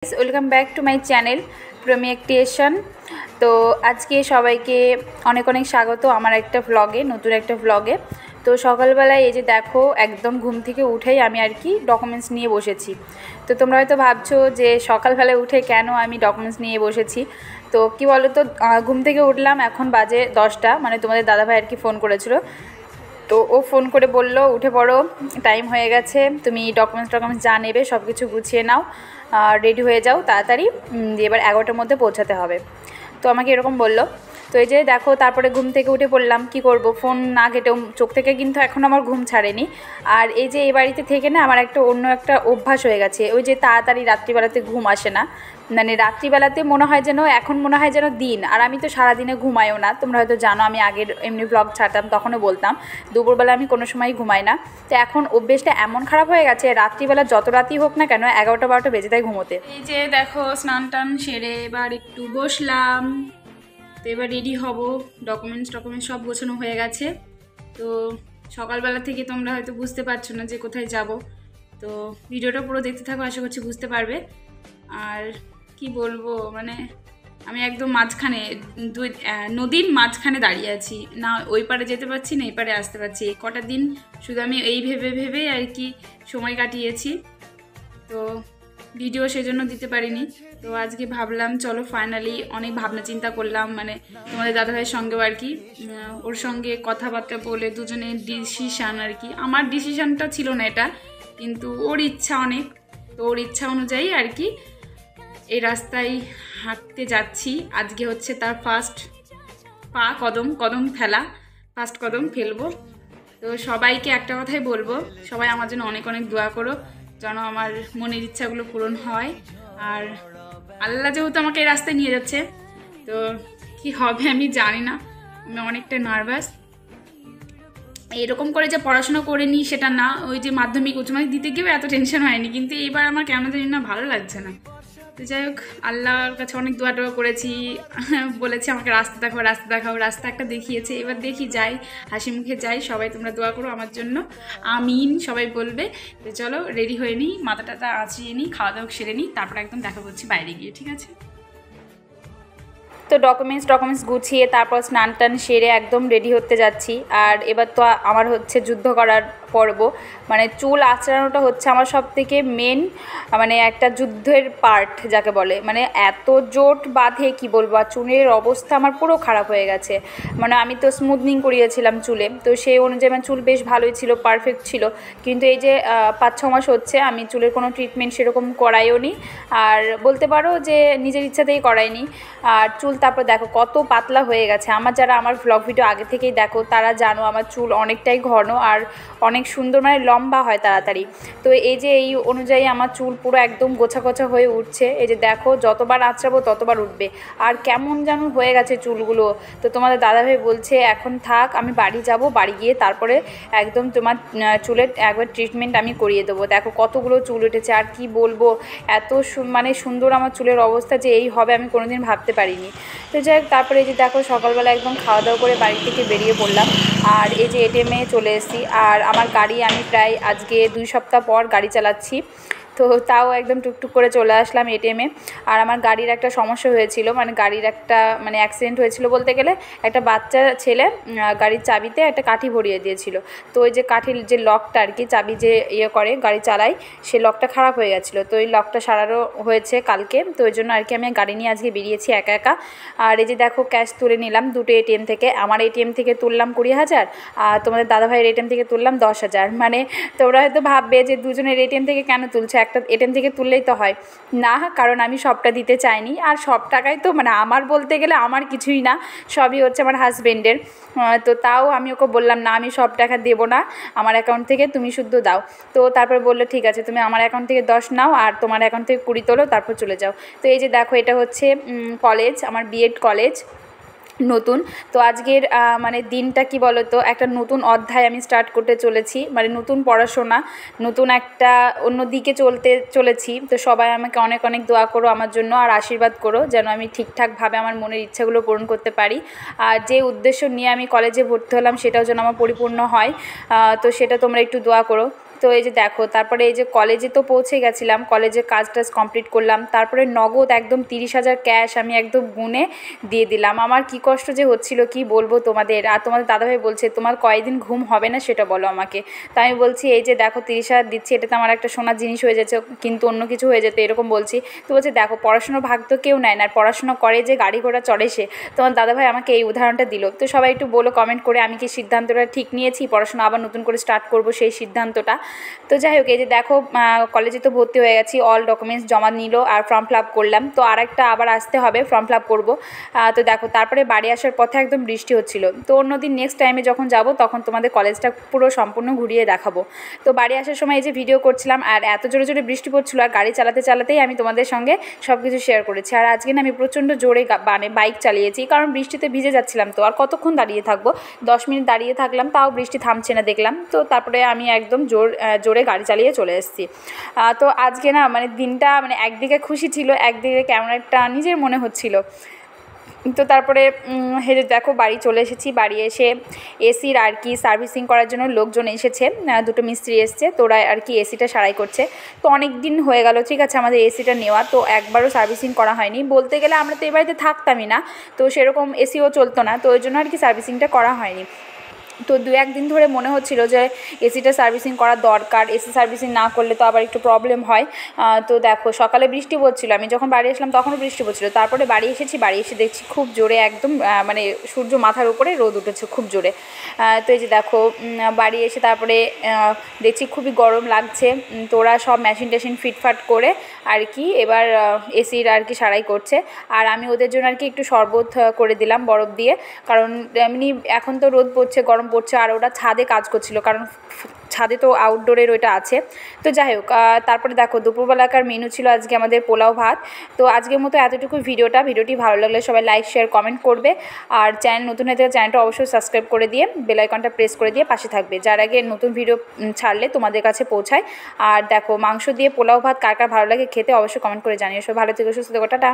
Welcome back to my channel Promi creation. তো আজকে সবাইকে অনেক অনেক স্বাগত আমার একটা ভ্লগে, নতুন একটা ভ্লগে। তো সকালবেলায় এই যে দেখো, একদম ঘুম থেকে উঠেই আমি আর কি ডকুমেন্টস নিয়ে বসেছি। তো তোমরা হয়তো ভাবছো যে সকালবেলায় উঠে কেন আমি ডকুমেন্টস নিয়ে বসেছি। তো কি বলো তো, ঘুম থেকে উঠলাম, এখন বাজে 10টা, মানে তোমাদের দাদাভাই আর কি ফোন করেছিল। তো ও ফোন করে বলল, উঠে পড়ো, টাইম হয়ে গেছে, তুমি ডকুমেন্টস যা নেবে সব কিছু গুছিয়ে নাও, রেডি হয়ে যাও তাড়াতাড়ি, এবার 11টার মধ্যে পৌঁছাতে হবে। তো আমাকে এরকম বললো। তো এই যে দেখো, তারপরে ঘুম থেকে উঠে পড়লাম, কি করব, ফোন না ঘেটেও চোখ থেকে কিন্তু এখন আমার ঘুম ছাড়েনি। আর এই যে এই বাড়িতে থেকে না আমার অন্য একটা অভ্যাস হয়ে গেছে, ওই যে তাড়াতাড়ি রাত্রিবেলাতে ঘুম আসে না। মানে রাত্রিবেলাতে মনে হয় যেন, এখন মনে হয় যেন দিন, আর আমি তো সারাদিনে ঘুমাইও না। তোমরা হয়তো জানো, আমি আগের এমনি ব্লগ ছাড়তাম তখনও বলতাম দুপুরবেলা আমি কোনো সময় ঘুমাই না। তো এখন অভ্যেসটা এমন খারাপ হয়ে গেছে, রাত্রিবেলা যত রাতই হোক না কেন 11টা 12টা বেজে দেয় ঘুমোতে। এই যে দেখো, স্নান টান সেরে এবার একটু বসলাম। তো এবার রেডি হব, ডকুমেন্টস সব গোছানো হয়ে গেছে। তো সকালবেলা থেকে তোমরা হয়তো বুঝতে পারছো না যে কোথায় যাব। তো ভিডিওটা পুরো দেখতে থাকো, আশা করছি বুঝতে পারবে। আর কি বলবো, মানে আমি একদম মাঝখানে, নদীর মাঝখানে দাঁড়িয়ে আছি, না ওই পারে যেতে পারছি না এই পারে আসতে পারছি। এই কটা দিন শুধু আমি এই ভেবে আর কি সময় কাটিয়েছি। তো ভিডিও সেজন্য দিতে পারিনি। তো আজকে ভাবলাম চলো ফাইনালি, অনেক ভাবনা চিন্তা করলাম, মানে তোমাদের দাদাভাইয়ের সঙ্গেও আর কি, ওর সঙ্গে কথাবার্তা বলে দুজনের ডিসিশান আর কি, আমার ডিসিশানটা ছিল না এটা, কিন্তু ওর ইচ্ছা অনেক। তো ওর ইচ্ছা অনুযায়ী আর কি এই রাস্তায় হাঁটতে যাচ্ছি। আজকে হচ্ছে তার ফার্স্ট পা, কদম ফেলা, ফার্স্ট কদম ফেলবো। তো সবাইকে একটা কথাই বলবো, সবাই আমার জন্য অনেক অনেক দোয়া করো, যেন আমার মনের ইচ্ছাগুলো পূরণ হয়। আর আল্লাহ যেহেতু আমাকে এই রাস্তায় নিয়ে যাচ্ছে, তো কি হবে আমি জানি না, আমি অনেকটা নার্ভাস। এরকম করে যে পড়াশোনা করে নিই সেটা না, ওই যে মাধ্যমিক উচ্চ মাধ্যমিক দিতে গিয়েও এত টেনশন হয়নি, কিন্তু এইবার আমার কেমন জানি না, ভালো লাগছে না। তো যাই হোক, আল্লাহর কাছে অনেক দোয়া টোয়া করেছি, বলেছি আমাকে রাস্তা দেখাও, রাস্তা একটা দেখিয়েছে, এবার দেখি যাই, হাসি মুখে যাই। সবাই তোমরা দোয়া করো আমার জন্য, আমিন সবাই বলবে। তো চলো রেডি হয়ে নিই, মাথা টাথা আঁচিয়ে নিই, খাওয়া দাওয়া সেরে নিই, তারপর একদম দেখা করছি বাইরে গিয়ে, ঠিক আছে? তো ডকুমেন্টস গুছিয়ে তারপর স্নান টান সেরে একদম রেডি হতে যাচ্ছি। আর এবার তো আমার হচ্ছে যুদ্ধ করার পর্ব, মানে চুল আঁচড়ানোটা হচ্ছে আমার সব থেকে মেন, মানে একটা যুদ্ধের পার্ট যাকে বলে। মানে এত জোট বাঁধে কি বলবো, আর চুলের অবস্থা আমার পুরো খারাপ হয়ে গেছে। মানে আমি তো স্মুথনিং করিয়েছিলাম চুলে, তো সেই অনুযায়ী আমার চুল বেশ ভালোই ছিল, পারফেক্ট ছিল। কিন্তু এই যে 5-6 মাস হচ্ছে আমি চুলের কোনো ট্রিটমেন্ট সেরকম করাইও নি, আর বলতে পারো যে নিজের ইচ্ছাতেই করাইনি। আর চুল তারপর দেখো কত পাতলা হয়ে গেছে। আমার যারা আমার ভ্লগ ভিডিও আগে থেকেই দেখো তারা জানো আমার চুল অনেকটাই ঘন আর অনেক সুন্দর, মানে লম্বা হয় তাড়াতাড়ি। তো এই যে এই অনুযায়ী আমার চুল পুরো একদম গোছা হয়ে উঠছে। এই যে দেখো, যতবার আঁচড়াবো ততবার উঠবে, আর কেমন যেন হয়ে গেছে চুলগুলো। তো তোমাদের দাদাভাই বলছে এখন থাক, আমি বাড়ি যাব, বাড়ি গিয়ে তারপরে একদম তোমার চুলের একবার ট্রিটমেন্ট আমি করিয়ে দেবো। দেখো কতগুলো চুল উঠেছে, আর কি বলবো, এত মানে সুন্দর আমার চুলের অবস্থা যে এই হবে আমি কোনোদিন ভাবতে পারিনি। তো যাই হোক, তারপরে এই যে দেখো সকালবেলা একদম খাওয়া দাওয়া করে বাড়ি থেকে বেরিয়ে পড়লাম। আর এই যে এটিএমে চলে এসেছি, আর আমার গাড়ি, আমি প্রায় আজকে 2 সপ্তাহ পর গাড়ি চালাচ্ছি। তো তাও একদম টুকটুক করে চলে আসলাম এটিএমে। আর আমার গাড়ির একটা সমস্যা হয়েছিল, মানে গাড়ির একটা মানে অ্যাক্সিডেন্ট হয়েছিল বলতে গেলে। একটা বাচ্চা ছেলে গাড়ির চাবিতে একটা কাঠি ভরিয়ে দিয়েছিল। তো ওই যে কাঠির যে লকটা আর কি, চাবি যে করে গাড়ি চালায়, সে লকটা খারাপ হয়ে গেছিলো। তো ওই লকটা সারানো হয়েছে কালকে, তো ওই জন্য আর কি আমি গাড়ি নিয়ে আজকে বেরিয়েছি একা। আর এই যে দেখো, ক্যাশ তুলে নিলাম দুটো এটিএম থেকে। আমার এটিএম থেকে তুললাম 20,000, আর তোমাদের দাদাভাইয়ের এটিএম থেকে তুললাম 10,000। মানে তোমরা হয়তো ভাববে যে দুজনের এটিএম থেকে কেন তুলছে, একটা এটিএম থেকে তুললেই তো হয়। না, কারণ আমি সবটা দিতে চাইনি, আর সব টাকাই তো মানে আমার বলতে গেলে আমার কিছুই না, সবই হচ্ছে আমার হাজবেন্ডের। তো তাও আমি ওকে বললাম না, আমি সব টাকা দেবো না, আমার অ্যাকাউন্ট থেকে তুমি শুদ্ধ দাও। তো তারপর বললো ঠিক আছে, তুমি আমার অ্যাকাউন্ট থেকে 10 নাও আর তোমার অ্যাকাউন্ট থেকে 20 তোলো, তারপর চলে যাও। তো এই যে দেখো, এটা হচ্ছে কলেজ, আমার বিএড কলেজ নতুন। তো আজকের মানে দিনটা কি বলো তো, একটা নতুন অধ্যায় আমি স্টার্ট করতে চলেছি, মানে নতুন পড়াশোনা, নতুন একটা অন্য দিকে চলেছি। তো সবাই আমাকে অনেক অনেক দোয়া করো আমার জন্য, আর আশীর্বাদ করো যেন আমি ঠিকঠাকভাবে আমার মনের ইচ্ছাগুলো পূরণ করতে পারি। আর যে উদ্দেশ্য নিয়ে আমি কলেজে ভর্তি হলাম সেটাও যেন আমার পরিপূর্ণ হয়, তো সেটা তোমরা একটু দোয়া করো। তো এই যে দেখো তারপরে এই যে কলেজে তো পৌঁছে গেছিলাম, কলেজের কাজ টাজ কমপ্লিট করলাম, তারপরে নগদ একদম 30,000 ক্যাশ আমি একদম গুনে দিয়ে দিলাম। আমার কি কষ্ট যে হচ্ছিল কি বলবো তোমাদের। আর তোমাদের দাদাভাই বলছে তোমার কয়দিন ঘুম হবে না সেটা বলো আমাকে। তো আমি বলছি এই যে দেখো 30,000 দিচ্ছি, এটা তো আমার একটা সোনার জিনিস হয়ে যাচ্ছে, কিন্তু অন্য কিছু হয়ে যেত এরকম বলছি। তো বলছে দেখো পড়াশোনার ভাগ তো কেউ নেয় না, আর পড়াশোনা করে যে গাড়ি ঘোড়া চড়ে সে। তোমার দাদাভাই আমাকে এই উদাহরণটা দিল। তো সবাই একটু বলো কমেন্ট করে আমি কি সিদ্ধান্তটা ঠিক নিয়েছি, পড়াশোনা আবার নতুন করে স্টার্ট করব সেই সিদ্ধান্তটা। তো যাই হোক এই যে দেখো কলেজে তো ভর্তি হয়ে গেছি, অল ডকুমেন্টস জমা নিল আর ফর্ম ফিল আপ করলাম। তো আরেকটা আবার আসতে হবে, ফর্ম ফিল আপ করবো। তো দেখো তারপরে বাড়ি আসার পথে একদম বৃষ্টি হচ্ছিল। তো অন্যদিন নেক্সট টাইমে যখন যাব তখন তোমাদের কলেজটা পুরো সম্পূর্ণ ঘুরিয়ে দেখাবো। তো বাড়ি আসার সময় এই যে ভিডিও করছিলাম আর এত জোরে জোরে বৃষ্টি পড়ছিল, আর গাড়ি চালাতে চালাতেই আমি তোমাদের সঙ্গে সব কিছু শেয়ার করেছি। আর আজকে না আমি প্রচণ্ড জোরে বাইক চালিয়েছি, কারণ বৃষ্টিতে ভিজে যাচ্ছিলাম। তো আর কতক্ষণ দাঁড়িয়ে থাকবো, 10 মিনিট দাঁড়িয়ে থাকলাম, তাও বৃষ্টি থামছে না দেখলাম। তো তারপরে আমি একদম জোরে গাড়ি চালিয়ে চলে এসেছি। তো আজকে না মানে দিনটা মানে একদিকে খুশি ছিল, একদিকে কেমন একটা নিজের মনে হচ্ছিল। তো তারপরে হেরে দেখো বাড়ি চলে এসেছি। বাড়ি এসে এসির আর কি সার্ভিসিং করার জন্য লোকজন এসেছে, দুটো মিস্ত্রি এসছে, তোরা আর কি এসিটা সারাই করছে। তো অনেক দিন হয়ে গেল ঠিক আছে আমাদের এসিটা নেওয়া, তো একবারও সার্ভিসিং করা হয়নি। বলতে গেলে আমরা তো এ বাড়িতে থাকতামই না, তো সেরকম এসিও চলতো না, তো ওই জন্য আর কি সার্ভিসিংটা করা হয়নি। তো 2-1 দিন ধরে মনে হচ্ছিল যে এসিটা সার্ভিসিং করা দরকার, এসি সার্ভিসিং না করলে তো আবার একটু প্রবলেম হয়। তো দেখো সকালে বৃষ্টি পড়ছিল, আমি যখন বাড়ি আসলাম তখনও বৃষ্টি পড়ছিল। তারপরে বাড়ি এসেছি, বাড়ি এসে দেখছি খুব জোরে একদম মানে সূর্য মাথার উপরে রোদ উঠেছে খুব জোরে। তো এই যে দেখো বাড়ি এসে তারপরে দেখছি খুবই গরম লাগছে। তো ওরা সব মেশিন টেশিন ফিটফাট করে আর কি এবার এসির আর কি সারাই করছে। আর আমি ওদের জন্য আর কি একটু শরবত করে দিলাম বরফ দিয়ে, কারণ এমনি এখন তো রোদ পড়ছে গরম পড়ছে, আর ওরা ছাদে কাজ করছিল, কারণ ছাদে তো আউটডোরের ওইটা আছে। তো যাই হোক তারপরে দেখো দুপুরবেলাকার মেনু ছিল আজকে আমাদের পোলাও ভাত। তো আজকের মতো এতটুকু ভিডিওটি ভালো লাগলে সবাই লাইক শেয়ার কমেন্ট করবে, আর চ্যানেল নতুন হয়ে থাকলে চ্যানেলটা অবশ্যই সাবস্ক্রাইব করে দিয়ে বেল আইকনটা প্রেস করে দিয়ে পাশে থাকবে, যার আগে নতুন ভিডিও ছাড়লে তোমাদের কাছে পৌঁছায়। আর দেখো মাংস দিয়ে পোলাও ভাত কার কার ভালো লাগে খেতে অবশ্যই কমেন্ট করে জানিও। সব ভালো থেকো, সুস্থ থেকো, টাটা।